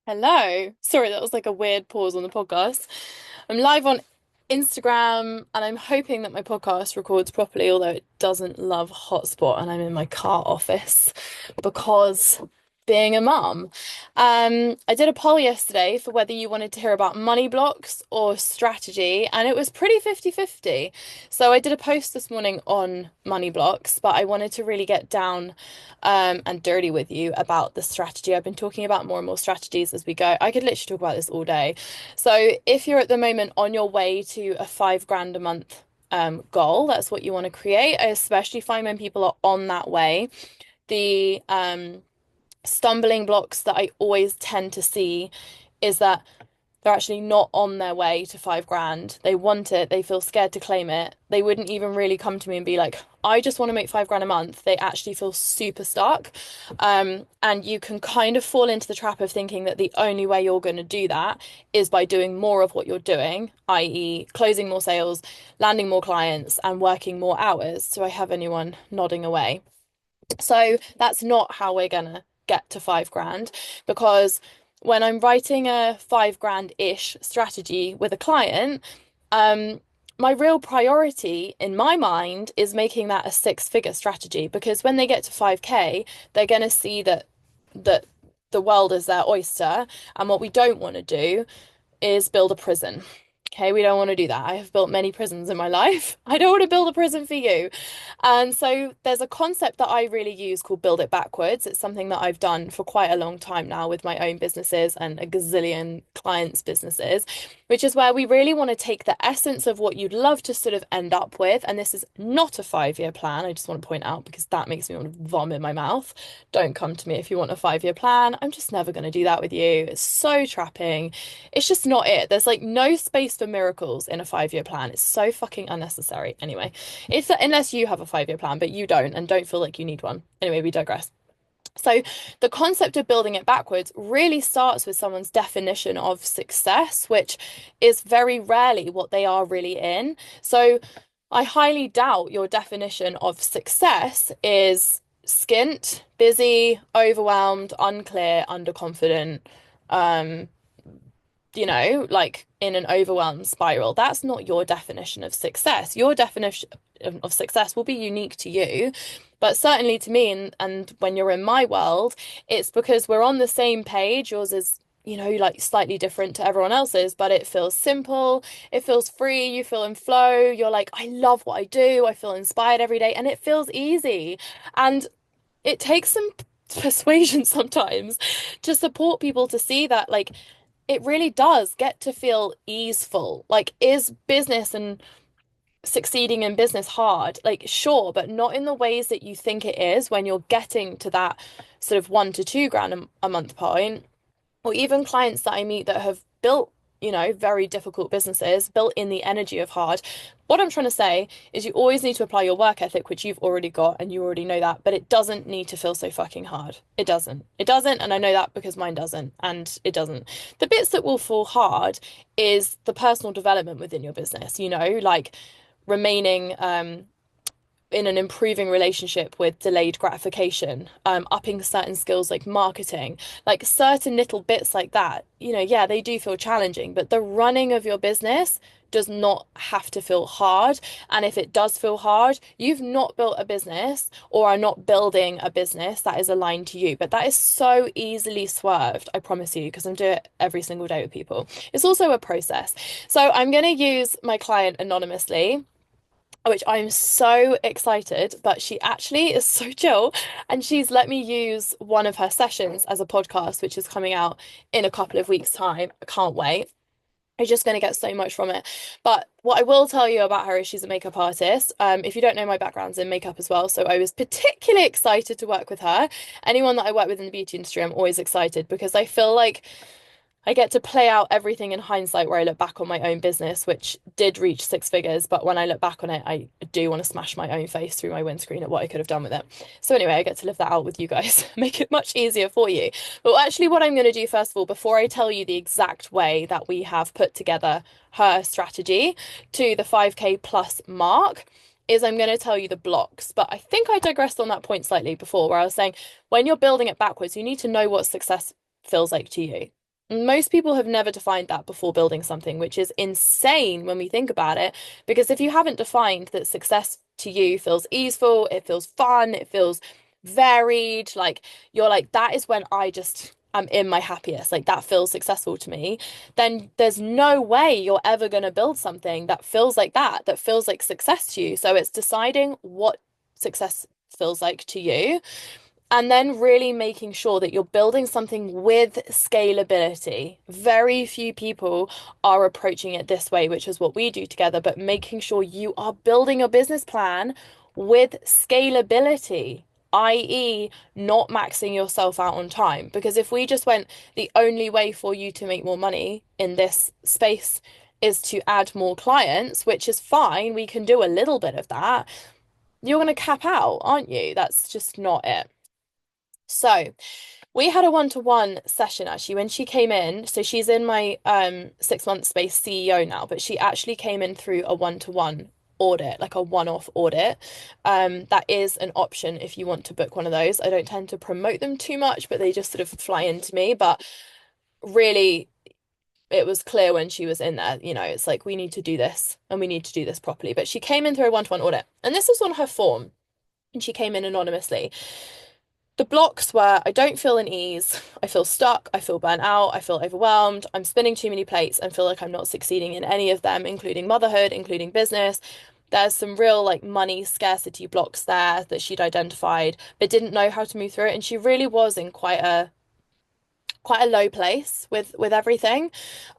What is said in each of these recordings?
Hello. Sorry, that was like a weird pause on the podcast. I'm live on Instagram and I'm hoping that my podcast records properly, although it doesn't love hotspot and I'm in my car office because being a mum. I did a poll yesterday for whether you wanted to hear about money blocks or strategy, and it was pretty 50-50. So I did a post this morning on money blocks, but I wanted to really get down and dirty with you about the strategy. I've been talking about more and more strategies as we go. I could literally talk about this all day. So if you're at the moment on your way to a 5 grand a month goal, that's what you want to create. I especially find when people are on that way, the stumbling blocks that I always tend to see is that they're actually not on their way to 5 grand. They want it, they feel scared to claim it. They wouldn't even really come to me and be like, I just want to make 5 grand a month. They actually feel super stuck. And you can kind of fall into the trap of thinking that the only way you're going to do that is by doing more of what you're doing, i.e., closing more sales, landing more clients, and working more hours. Do I have anyone nodding away? So that's not how we're gonna get to 5 grand, because when I'm writing a 5 grand-ish strategy with a client, um, my real priority in my mind is making that a six-figure strategy, because when they get to 5K, they're gonna see that the world is their oyster, and what we don't want to do is build a prison. Okay, we don't want to do that. I have built many prisons in my life. I don't want to build a prison for you. And so there's a concept that I really use called build it backwards. It's something that I've done for quite a long time now with my own businesses and a gazillion clients' businesses, which is where we really want to take the essence of what you'd love to sort of end up with. And this is not a 5 year plan. I just want to point out, because that makes me want to vomit my mouth. Don't come to me if you want a 5 year plan. I'm just never going to do that with you. It's so trapping. It's just not it. There's like no space for miracles in a 5 year plan. It's so fucking unnecessary. Anyway, if unless you have a 5 year plan, but you don't and don't feel like you need one. Anyway, we digress. So the concept of building it backwards really starts with someone's definition of success, which is very rarely what they are really in. So I highly doubt your definition of success is skint, busy, overwhelmed, unclear, underconfident, um, like in an overwhelmed spiral. That's not your definition of success. Your definition of success will be unique to you, but certainly to me, and when you're in my world, it's because we're on the same page. Yours is, like slightly different to everyone else's, but it feels simple, it feels free, you feel in flow, you're like, I love what I do, I feel inspired every day, and it feels easy. And it takes some persuasion sometimes to support people to see that, like, it really does get to feel easeful. Like, is business and succeeding in business hard? Like, sure, but not in the ways that you think it is when you're getting to that sort of 1 to 2 grand a month point, or even clients that I meet that have built, very difficult businesses, built in the energy of hard. What I'm trying to say is you always need to apply your work ethic, which you've already got and you already know that, but it doesn't need to feel so fucking hard. It doesn't. It doesn't, and I know that because mine doesn't, and it doesn't. The bits that will fall hard is the personal development within your business, like remaining in an improving relationship with delayed gratification, upping certain skills like marketing, like certain little bits like that. Yeah, they do feel challenging, but the running of your business does not have to feel hard. And if it does feel hard, you've not built a business or are not building a business that is aligned to you. But that is so easily swerved, I promise you, because I'm doing it every single day with people. It's also a process. So I'm going to use my client anonymously, which I'm so excited, but she actually is so chill, and she's let me use one of her sessions as a podcast, which is coming out in a couple of weeks' time. I can't wait. I'm just going to get so much from it. But what I will tell you about her is she's a makeup artist. If you don't know, my background's in makeup as well, so I was particularly excited to work with her. Anyone that I work with in the beauty industry, I'm always excited because I feel like I get to play out everything in hindsight, where I look back on my own business, which did reach six figures. But when I look back on it, I do want to smash my own face through my windscreen at what I could have done with it. So anyway, I get to live that out with you guys, make it much easier for you. But actually, what I'm going to do first of all, before I tell you the exact way that we have put together her strategy to the 5K plus mark, is I'm going to tell you the blocks. But I think I digressed on that point slightly before, where I was saying when you're building it backwards, you need to know what success feels like to you. Most people have never defined that before building something, which is insane when we think about it. Because if you haven't defined that success to you feels easeful, it feels fun, it feels varied, like you're like, that is when I just am in my happiest, like that feels successful to me, then there's no way you're ever going to build something that feels like that feels like success to you. So it's deciding what success feels like to you, and then really making sure that you're building something with scalability. Very few people are approaching it this way, which is what we do together, but making sure you are building a business plan with scalability, i.e., not maxing yourself out on time. Because if we just went, the only way for you to make more money in this space is to add more clients, which is fine, we can do a little bit of that, you're going to cap out, aren't you? That's just not it. So, we had a one-to-one session actually when she came in. So she's in my 6 month space CEO now, but she actually came in through a one-to-one audit, like a one-off audit. That is an option if you want to book one of those. I don't tend to promote them too much, but they just sort of fly into me. But really, it was clear when she was in there, it's like we need to do this and we need to do this properly. But she came in through a one-to-one audit, and this was on her form, and she came in anonymously. The blocks were, I don't feel at ease, I feel stuck, I feel burnt out, I feel overwhelmed, I'm spinning too many plates and feel like I'm not succeeding in any of them, including motherhood, including business. There's some real like money scarcity blocks there that she'd identified, but didn't know how to move through it. And she really was in quite a low place with everything.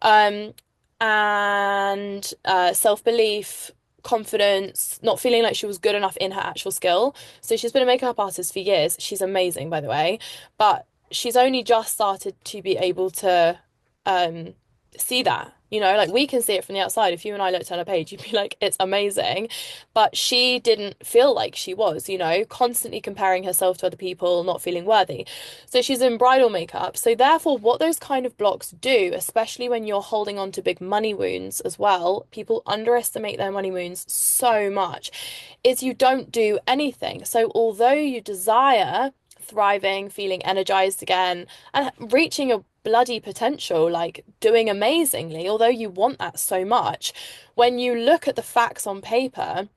Um, and self-belief, confidence, not feeling like she was good enough in her actual skill. So she's been a makeup artist for years. She's amazing, by the way, but she's only just started to be able to um see that. Like we can see it from the outside. If you and I looked at her page, you'd be like, it's amazing. But she didn't feel like she was, constantly comparing herself to other people, not feeling worthy. So she's in bridal makeup. So therefore, what those kind of blocks do, especially when you're holding on to big money wounds as well, people underestimate their money wounds so much, is you don't do anything. So although you desire thriving, feeling energized again, and reaching your bloody potential, like doing amazingly, although you want that so much, when you look at the facts on paper,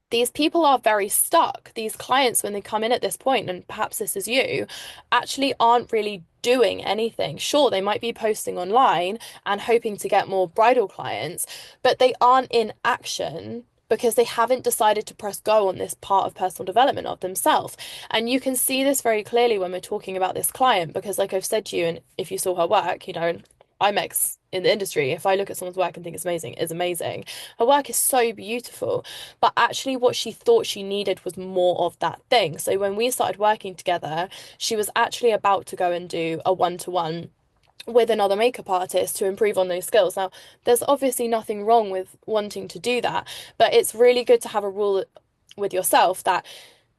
these people are very stuck. These clients, when they come in at this point, and perhaps this is you, actually aren't really doing anything. Sure, they might be posting online and hoping to get more bridal clients, but they aren't in action because they haven't decided to press go on this part of personal development of themselves. And you can see this very clearly when we're talking about this client, because like I've said to you, and if you saw her work, and I'm ex in the industry. If I look at someone's work and think it's amazing, it's amazing. Her work is so beautiful. But actually, what she thought she needed was more of that thing. So when we started working together, she was actually about to go and do a one-to-one with another makeup artist to improve on those skills. Now, there's obviously nothing wrong with wanting to do that, but it's really good to have a rule with yourself that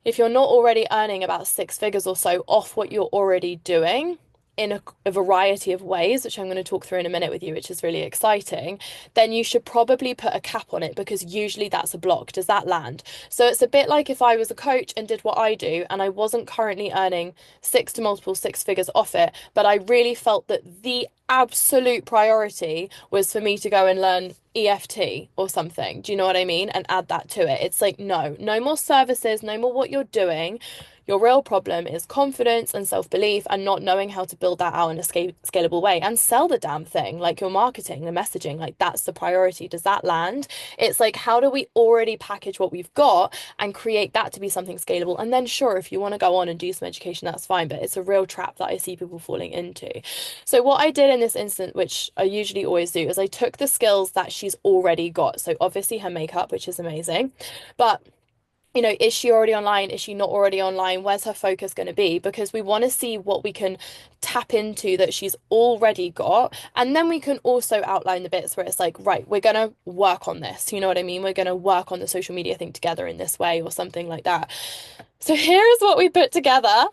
if you're not already earning about 6 figures or so off what you're already doing, in a variety of ways, which I'm going to talk through in a minute with you, which is really exciting, then you should probably put a cap on it, because usually that's a block. Does that land? So it's a bit like if I was a coach and did what I do and I wasn't currently earning 6 to multiple 6 figures off it, but I really felt that the absolute priority was for me to go and learn EFT or something. Do you know what I mean? And add that to it. It's like, no, no more services, no more what you're doing. Your real problem is confidence and self-belief and not knowing how to build that out in a scalable way and sell the damn thing, like your marketing, the messaging, like that's the priority. Does that land? It's like, how do we already package what we've got and create that to be something scalable? And then, sure, if you want to go on and do some education, that's fine, but it's a real trap that I see people falling into. So, what I did in this instant, which I usually always do, is I took the skills that she's already got. So, obviously, her makeup, which is amazing, but is she already online? Is she not already online? Where's her focus going to be? Because we want to see what we can tap into that she's already got. And then we can also outline the bits where it's like, right, we're going to work on this. You know what I mean? We're going to work on the social media thing together in this way or something like that. So here's what we put together.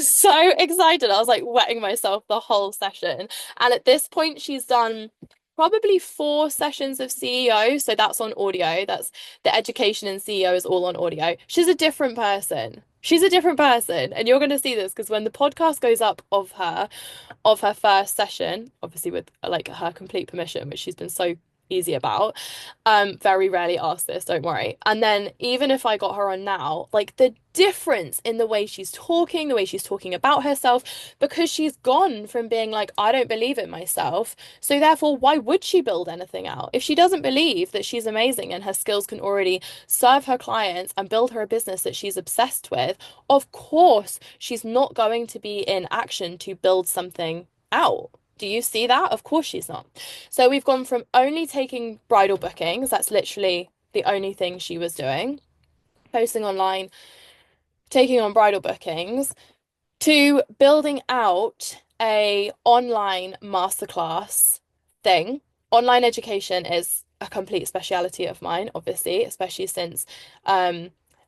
So excited. I was like wetting myself the whole session. And at this point, she's done Probably 4 sessions of CEO. So that's on audio. That's the education and CEO is all on audio. She's a different person. She's a different person. And you're going to see this because when the podcast goes up of her first session, obviously with like her complete permission, which she's been so easy about. Very rarely ask this, don't worry. And then even if I got her on now, like the difference in the way she's talking about herself, because she's gone from being like, I don't believe in myself. So therefore, why would she build anything out? If she doesn't believe that she's amazing and her skills can already serve her clients and build her a business that she's obsessed with, of course, she's not going to be in action to build something out. Do you see that? Of course she's not. So we've gone from only taking bridal bookings, that's literally the only thing she was doing, posting online, taking on bridal bookings, to building out a online masterclass thing. Online education is a complete speciality of mine, obviously, especially since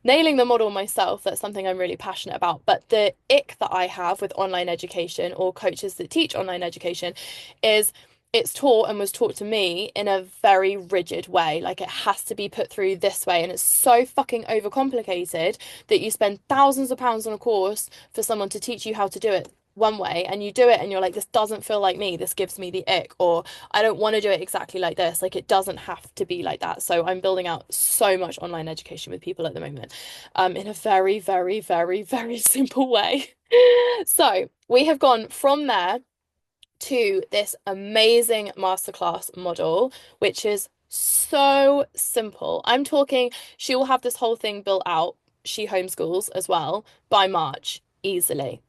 nailing the model myself, that's something I'm really passionate about. But the ick that I have with online education or coaches that teach online education is it's taught and was taught to me in a very rigid way. Like it has to be put through this way. And it's so fucking overcomplicated that you spend thousands of pounds on a course for someone to teach you how to do it one way, and you do it and you're like, this doesn't feel like me, this gives me the ick, or I don't want to do it exactly like this. Like it doesn't have to be like that. So I'm building out so much online education with people at the moment, in a very, very, very, very simple way. So we have gone from there to this amazing masterclass model, which is so simple. I'm talking, she will have this whole thing built out. She homeschools as well by March, easily.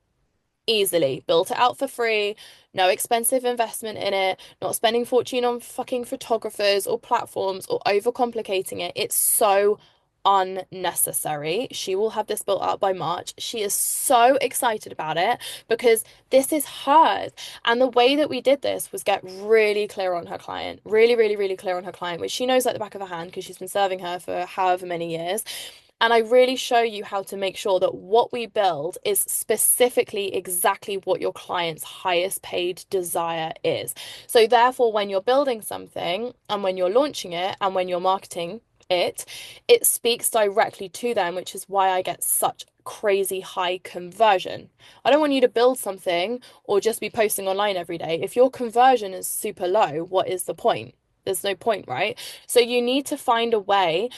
Easily built it out for free, no expensive investment in it, not spending fortune on fucking photographers or platforms or overcomplicating it. It's so unnecessary. She will have this built out by March. She is so excited about it because this is hers. And the way that we did this was get really clear on her client, really, really, really clear on her client, which she knows like the back of her hand because she's been serving her for however many years. And I really show you how to make sure that what we build is specifically exactly what your client's highest paid desire is. So therefore, when you're building something and when you're launching it and when you're marketing it, it speaks directly to them, which is why I get such crazy high conversion. I don't want you to build something or just be posting online every day. If your conversion is super low, what is the point? There's no point, right? So you need to find a way